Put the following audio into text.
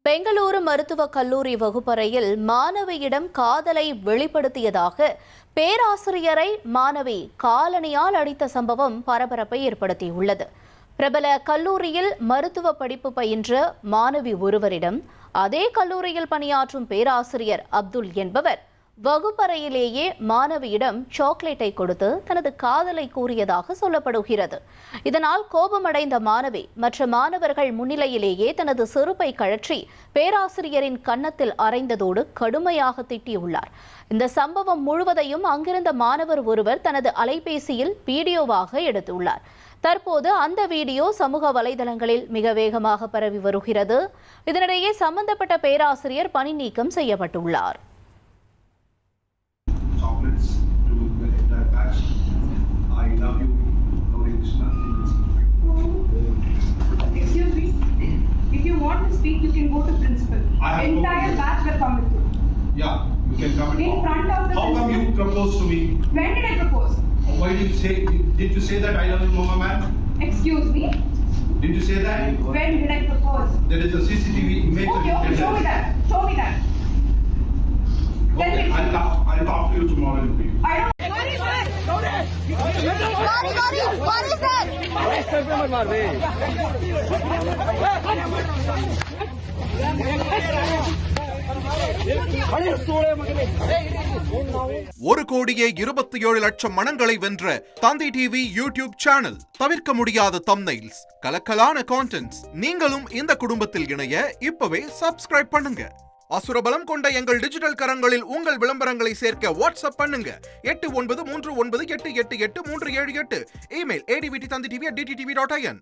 பெங்களூரு மருத்துவக் கல்லூரி வகுப்பறையில் மாணவியிடம் காதலை வெளிப்படுத்தியதாக பேராசிரியரை மாணவி காலணியால் அடித்த சம்பவம் பரபரப்பை ஏற்படுத்தியுள்ளது. பிரபல கல்லூரியில் மருத்துவ படிப்பு பயின்ற மாணவி ஒருவரிடம் அதே கல்லூரியில் பணியாற்றும் பேராசிரியர் அப்துல் என்பவர் வகுப்பறையிலேயே மாணவியிடம் சாக்லேட்டை கொடுத்து தனது காதலை கூறியதாக சொல்லப்படுகிறது. இதனால் கோபமடைந்த மாணவி மற்ற மாணவர்கள் முன்னிலையிலேயே தனது செருப்பை கழற்றி பேராசிரியரின் கன்னத்தில் அறைந்ததோடு கடுமையாக திட்டியுள்ளார். இந்த சம்பவம் முழுவதையும் அங்கிருந்த மாணவர் ஒருவர் தனது அலைபேசியில் வீடியோவாக எடுத்துள்ளார். தற்போது அந்த வீடியோ சமூக வலைதளங்களில் மிக வேகமாக பரவி வருகிறது. இதனிடையே சம்பந்தப்பட்ட பேராசிரியர் பணி நீக்கம் செய்யப்பட்டுள்ளார். I love you, Gauri Krishna. Excuse me. If you want to speak, you can go to principal. Entire batch will come with you. Yeah, you can come and in talk. Front of the How come principal. you proposed to me? When did I propose? Why did you say? Did you say that I love you, Mama man? Excuse me. Did you say that? When did I propose? There is a CCTV image. Okay, okay. Show me that. Show me that. Okay, I'll talk to you tomorrow in the meeting. I don't. What is that? ஒரு கோடியே 27 லட்சம் மனங்களை வென்ற தந்தி TV YouTube channel. தவிர்க்க முடியாத thumbnails, கலக்கலான contents. நீங்களும் இந்த குடும்பத்தில் இணைய இப்பவே சப்ஸ்கிரைப் பண்ணுங்க. அசுரபலம் கொண்ட எங்கள் டிஜிட்டல் கரங்களில் உங்கள் விளம்பரங்களை சேர்க்க வாட்ஸ்அப் பண்ணுங்க. 8939888838. Email advtthanditv@dttv.in.